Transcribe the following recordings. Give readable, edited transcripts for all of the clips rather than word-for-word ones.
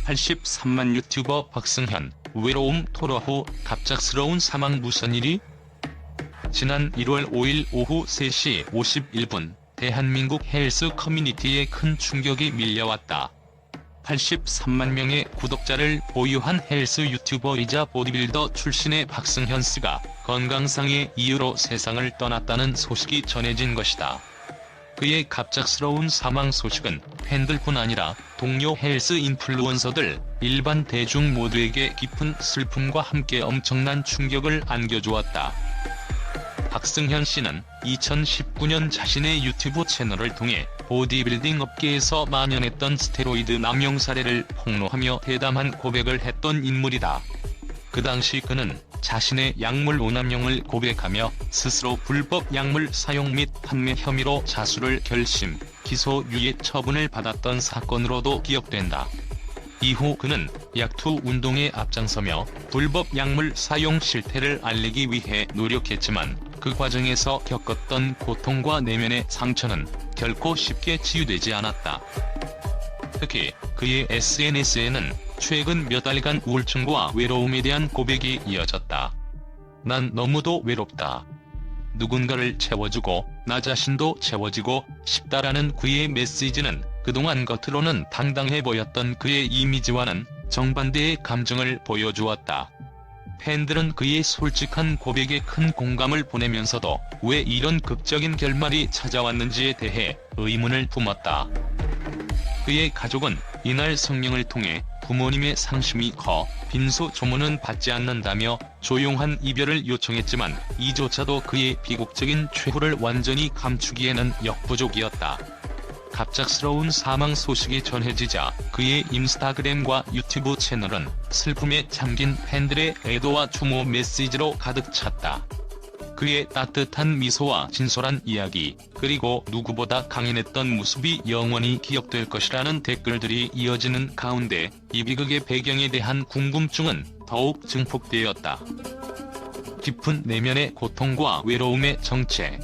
83만 유튜버 박승현, 외로움 토로 후 갑작스러운 사망. 무슨 일이? 지난 1월 5일 오후 3시 51분, 대한민국 헬스 커뮤니티에 큰 충격이 밀려왔다. 83만 명의 구독자를 보유한 헬스 유튜버이자 보디빌더 출신의 박승현 씨가 건강상의 이유로 세상을 떠났다는 소식이 전해진 것이다. 그의 갑작스러운 사망 소식은 팬들뿐 아니라 동료 헬스 인플루언서들, 일반 대중 모두에게 깊은 슬픔과 함께 엄청난 충격을 안겨주었다. 박승현 씨는 2019년 자신의 유튜브 채널을 통해 보디빌딩 업계에서 만연했던 스테로이드 남용 사례를 폭로하며 대담한 고백을 했던 인물이다. 그 당시 그는 자신의 약물 오남용을 고백하며 스스로 불법 약물 사용 및 판매 혐의로 자수를 결심, 기소 유예 처분을 받았던 사건으로도 기억된다. 이후 그는 약투 운동에 앞장서며 불법 약물 사용 실태를 알리기 위해 노력했지만 그 과정에서 겪었던 고통과 내면의 상처는 결코 쉽게 치유되지 않았다. 특히 그의 SNS에는 최근 몇 달간 우울증과 외로움에 대한 고백이 이어졌다. 난 너무도 외롭다. 누군가를 채워주고 나 자신도 채워지고 싶다라는 그의 메시지는 그동안 겉으로는 당당해 보였던 그의 이미지와는 정반대의 감정을 보여주었다. 팬들은 그의 솔직한 고백에 큰 공감을 보내면서도 왜 이런 극적인 결말이 찾아왔는지에 대해 의문을 품었다. 그의 가족은 이날 성명을 통해 부모님의 상심이 커 빈소 조문은 받지 않는다며 조용한 이별을 요청했지만 이조차도 그의 비극적인 최후를 완전히 감추기에는 역부족이었다. 갑작스러운 사망 소식이 전해지자 그의 인스타그램과 유튜브 채널은 슬픔에 잠긴 팬들의 애도와 추모 메시지로 가득 찼다. 그의 따뜻한 미소와 진솔한 이야기, 그리고 누구보다 강인했던 모습이 영원히 기억될 것이라는 댓글들이 이어지는 가운데 이 비극의 배경에 대한 궁금증은 더욱 증폭되었다. 깊은 내면의 고통과 외로움의 정체.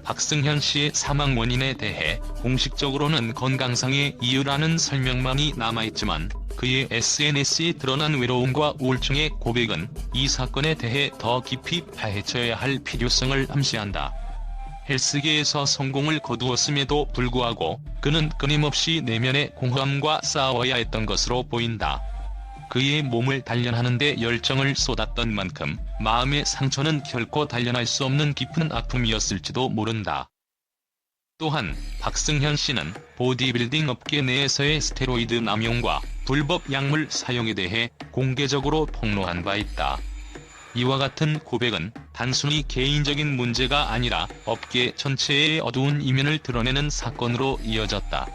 박승현 씨의 사망 원인에 대해 공식적으로는 건강상의 이유라는 설명만이 남아있지만 그의 SNS에 드러난 외로움과 우울증의 고백은 이 사건에 대해 더 깊이 파헤쳐야 할 필요성을 암시한다. 헬스계에서 성공을 거두었음에도 불구하고 그는 끊임없이 내면의 공허함과 싸워야 했던 것으로 보인다. 그의 몸을 단련하는 데 열정을 쏟았던 만큼 마음의 상처는 결코 단련할 수 없는 깊은 아픔이었을지도 모른다. 또한 박승현 씨는 보디빌딩 업계 내에서의 스테로이드 남용과 불법 약물 사용에 대해 공개적으로 폭로한 바 있다. 이와 같은 고백은 단순히 개인적인 문제가 아니라 업계 전체의 어두운 이면을 드러내는 사건으로 이어졌다.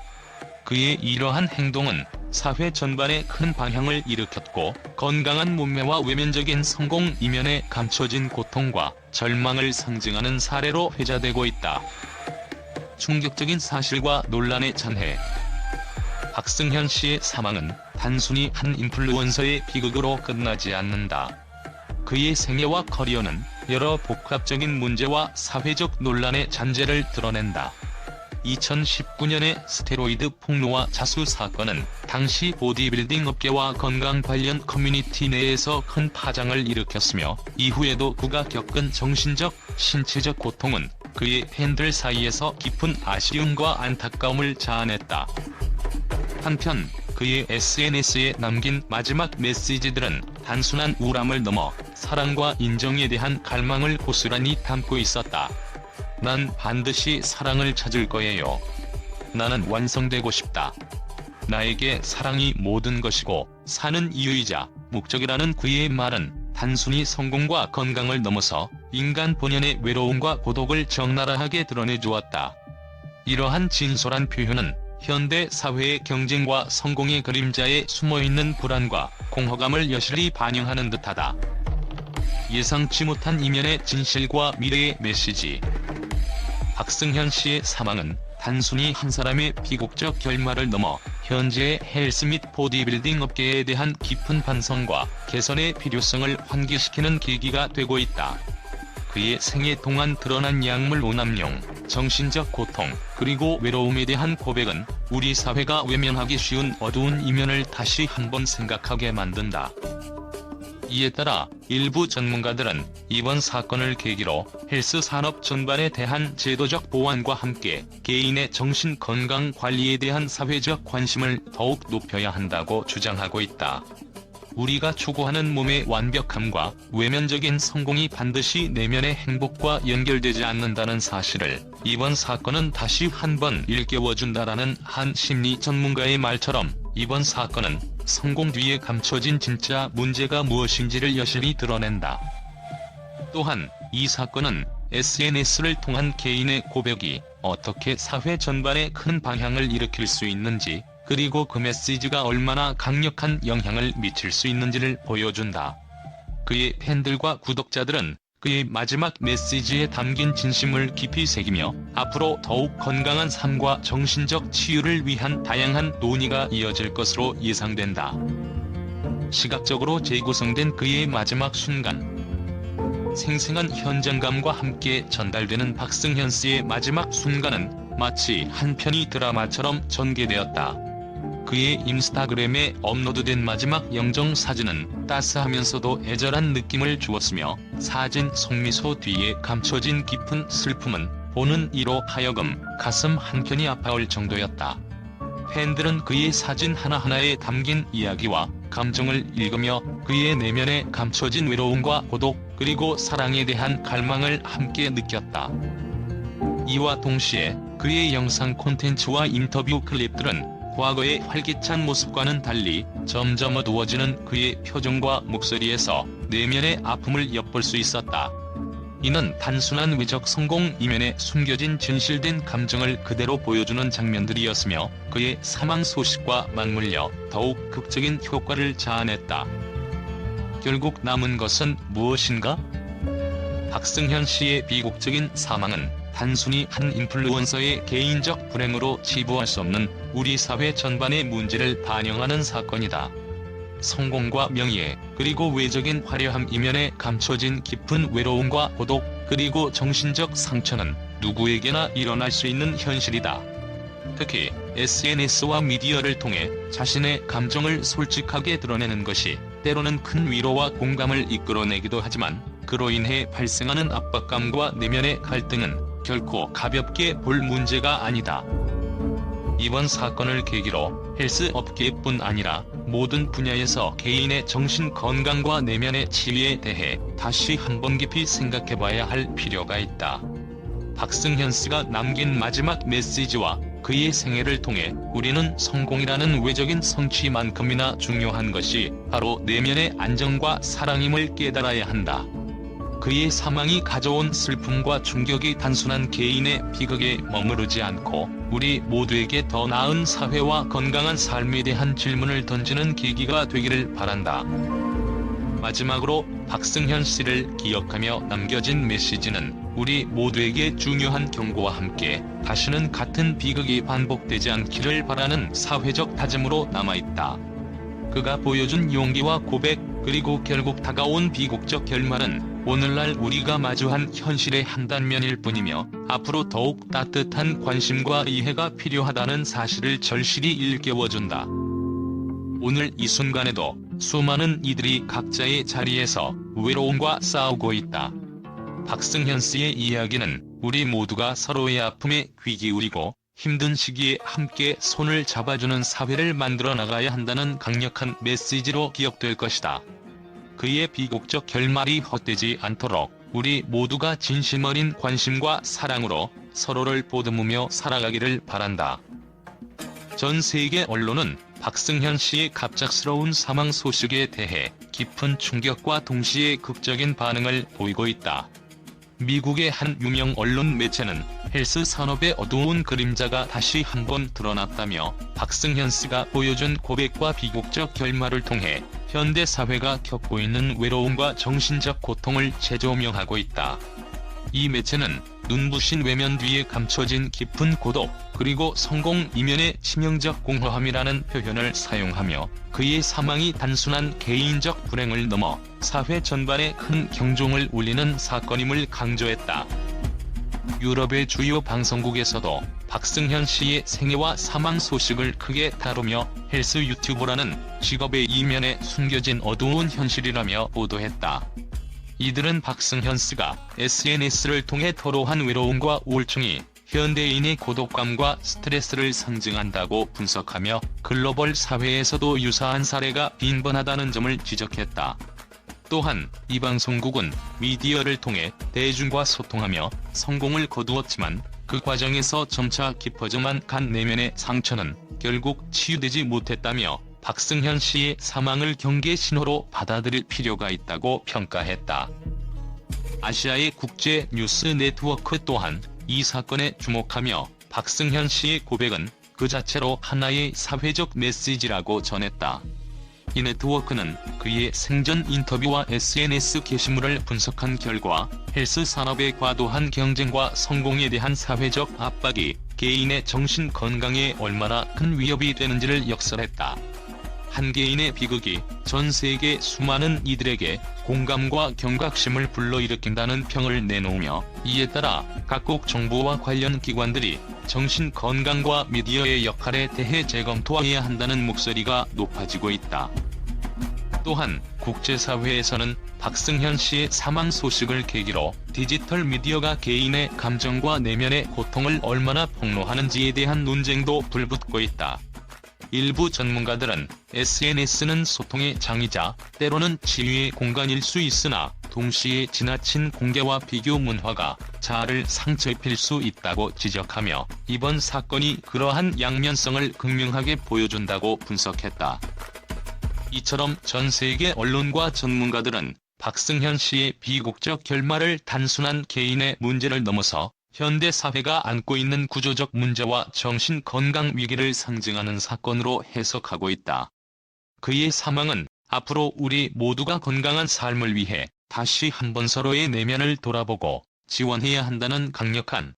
그의 이러한 행동은 사회 전반에 큰 방향을 일으켰고 건강한 몸매와 외면적인 성공 이면에 감춰진 고통과 절망을 상징하는 사례로 회자되고 있다. 충격적인 사실과 논란의 잔해. 박승현 씨의 사망은 단순히 한 인플루언서의 비극으로 끝나지 않는다. 그의 생애와 커리어는 여러 복합적인 문제와 사회적 논란의 잔재를 드러낸다. 2019년의 스테로이드 폭로와 자수 사건은 당시 보디빌딩 업계와 건강 관련 커뮤니티 내에서 큰 파장을 일으켰으며 이후에도 그가 겪은 정신적, 신체적 고통은 그의 팬들 사이에서 깊은 아쉬움과 안타까움을 자아냈다. 한편 그의 SNS에 남긴 마지막 메시지들은 단순한 우울함을 넘어 사랑과 인정에 대한 갈망을 고스란히 담고 있었다. 난 반드시 사랑을 찾을 거예요. 나는 완성되고 싶다. 나에게 사랑이 모든 것이고 사는 이유이자 목적이라는 그의 말은 단순히 성공과 건강을 넘어서 인간 본연의 외로움과 고독을 적나라하게 드러내주었다. 이러한 진솔한 표현은 현대 사회의 경쟁과 성공의 그림자에 숨어있는 불안과 공허감을 여실히 반영하는 듯하다. 예상치 못한 이면의 진실과 미래의 메시지. 박승현 씨의 사망은 단순히 한 사람의 비극적 결말을 넘어 현재의 헬스 및 보디빌딩 업계에 대한 깊은 반성과 개선의 필요성을 환기시키는 계기가 되고 있다. 그의 생애 동안 드러난 약물 오남용, 정신적 고통, 그리고 외로움에 대한 고백은 우리 사회가 외면하기 쉬운 어두운 이면을 다시 한번 생각하게 만든다. 이에 따라 일부 전문가들은 이번 사건을 계기로 헬스 산업 전반에 대한 제도적 보완과 함께 개인의 정신 건강 관리에 대한 사회적 관심을 더욱 높여야 한다고 주장하고 있다. 우리가 추구하는 몸의 완벽함과 외면적인 성공이 반드시 내면의 행복과 연결되지 않는다는 사실을 이번 사건은 다시 한번 일깨워준다라는 한 심리 전문가의 말처럼 이번 사건은 성공 뒤에 감춰진 진짜 문제가 무엇인지를 여실히 드러낸다. 또한 이 사건은 SNS를 통한 개인의 고백이 어떻게 사회 전반에 큰 방향을 일으킬 수 있는지, 그리고 그 메시지가 얼마나 강력한 영향을 미칠 수 있는지를 보여준다. 그의 팬들과 구독자들은 그의 마지막 메시지에 담긴 진심을 깊이 새기며 앞으로 더욱 건강한 삶과 정신적 치유를 위한 다양한 논의가 이어질 것으로 예상된다. 시각적으로 재구성된 그의 마지막 순간. 생생한 현장감과 함께 전달되는 박승현 씨의 마지막 순간은 마치 한 편의 드라마처럼 전개되었다. 그의 인스타그램에 업로드된 마지막 영정 사진은 따스하면서도 애절한 느낌을 주었으며 사진 속미소 뒤에 감춰진 깊은 슬픔은 보는 이로 하여금 가슴 한켠이 아파올 정도였다. 팬들은 그의 사진 하나하나에 담긴 이야기와 감정을 읽으며 그의 내면에 감춰진 외로움과 고독, 그리고 사랑에 대한 갈망을 함께 느꼈다. 이와 동시에 그의 영상 콘텐츠와 인터뷰 클립들은 과거의 활기찬 모습과는 달리 점점 어두워지는 그의 표정과 목소리에서 내면의 아픔을 엿볼 수 있었다. 이는 단순한 외적 성공 이면에 숨겨진 진실된 감정을 그대로 보여주는 장면들이었으며 그의 사망 소식과 맞물려 더욱 극적인 효과를 자아냈다. 결국 남은 것은 무엇인가? 박승현 씨의 비극적인 사망은 단순히 한 인플루언서의 개인적 불행으로 치부할 수 없는 우리 사회 전반의 문제를 반영하는 사건이다. 성공과 명예, 그리고 외적인 화려함 이면에 감춰진 깊은 외로움과 고독, 그리고 정신적 상처는 누구에게나 일어날 수 있는 현실이다. 특히 SNS와 미디어를 통해 자신의 감정을 솔직하게 드러내는 것이 때로는 큰 위로와 공감을 이끌어내기도 하지만 그로 인해 발생하는 압박감과 내면의 갈등은 결코 가볍게 볼 문제가 아니다. 이번 사건을 계기로 헬스 업계뿐 아니라 모든 분야에서 개인의 정신 건강과 내면의 치유에 대해 다시 한번 깊이 생각해봐야 할 필요가 있다. 박승현 씨가 남긴 마지막 메시지와 그의 생애를 통해 우리는 성공이라는 외적인 성취만큼이나 중요한 것이 바로 내면의 안정과 사랑임을 깨달아야 한다. 그의 사망이 가져온 슬픔과 충격이 단순한 개인의 비극에 머무르지 않고 우리 모두에게 더 나은 사회와 건강한 삶에 대한 질문을 던지는 계기가 되기를 바란다. 마지막으로 박승현 씨를 기억하며 남겨진 메시지는 우리 모두에게 중요한 경고와 함께 다시는 같은 비극이 반복되지 않기를 바라는 사회적 다짐으로 남아있다. 그가 보여준 용기와 고백, 그리고 결국 다가온 비극적 결말은 오늘날 우리가 마주한 현실의 한 단면일 뿐이며 앞으로 더욱 따뜻한 관심과 이해가 필요하다는 사실을 절실히 일깨워준다. 오늘 이 순간에도 수많은 이들이 각자의 자리에서 외로움과 싸우고 있다. 박승현 씨의 이야기는 우리 모두가 서로의 아픔에 귀 기울이고 힘든 시기에 함께 손을 잡아주는 사회를 만들어 나가야 한다는 강력한 메시지로 기억될 것이다. 그의 비극적 결말이 헛되지 않도록 우리 모두가 진심 어린 관심과 사랑으로 서로를 보듬으며 살아가기를 바란다. 전 세계 언론은 박승현 씨의 갑작스러운 사망 소식에 대해 깊은 충격과 동시에 극적인 반응을 보이고 있다. 미국의 한 유명 언론 매체는 헬스 산업의 어두운 그림자가 다시 한번 드러났다며 박승현 씨가 보여준 고백과 비극적 결말을 통해 현대 사회가 겪고 있는 외로움과 정신적 고통을 재조명하고 있다. 이 매체는 눈부신 외면 뒤에 감춰진 깊은 고독, 그리고 성공 이면의 치명적 공허함이라는 표현을 사용하며 그의 사망이 단순한 개인적 불행을 넘어 사회 전반에 큰 경종을 울리는 사건임을 강조했다. 유럽의 주요 방송국에서도 박승현 씨의 생애와 사망 소식을 크게 다루며 헬스 유튜버라는 직업의 이면에 숨겨진 어두운 현실이라며 보도했다. 이들은 박승현 씨가 SNS를 통해 토로한 외로움과 우울증이 현대인의 고독감과 스트레스를 상징한다고 분석하며 글로벌 사회에서도 유사한 사례가 빈번하다는 점을 지적했다. 또한 이 방송국은 미디어를 통해 대중과 소통하며 성공을 거두었지만 그 과정에서 점차 깊어져만 간 내면의 상처는 결국 치유되지 못했다며 박승현 씨의 사망을 경계 신호로 받아들일 필요가 있다고 평가했다. 아시아의 국제 뉴스 네트워크 또한 이 사건에 주목하며 박승현 씨의 고백은 그 자체로 하나의 사회적 메시지라고 전했다. 이 네트워크는 그의 생전 인터뷰와 SNS 게시물을 분석한 결과 헬스 산업의 과도한 경쟁과 성공에 대한 사회적 압박이 개인의 정신 건강에 얼마나 큰 위협이 되는지를 역설했다. 한 개인의 비극이 전 세계 수많은 이들에게 공감과 경각심을 불러일으킨다는 평을 내놓으며 이에 따라 각국 정부와 관련 기관들이 정신 건강과 미디어의 역할에 대해 재검토해야 한다는 목소리가 높아지고 있다. 또한 국제사회에서는 박승현 씨의 사망 소식을 계기로 디지털 미디어가 개인의 감정과 내면의 고통을 얼마나 폭로하는지에 대한 논쟁도 불붙고 있다. 일부 전문가들은 SNS는 소통의 장이자 때로는 치유의 공간일 수 있으나 동시에 지나친 공개와 비교 문화가 자아를 상처 입힐 수 있다고 지적하며 이번 사건이 그러한 양면성을 극명하게 보여준다고 분석했다. 이처럼 전 세계 언론과 전문가들은 박승현 씨의 비극적 결말을 단순한 개인의 문제를 넘어서 현대 사회가 안고 있는 구조적 문제와 정신 건강 위기를 상징하는 사건으로 해석하고 있다. 그의 사망은 앞으로 우리 모두가 건강한 삶을 위해 다시 한번 서로의 내면을 돌아보고 지원해야 한다는 강력한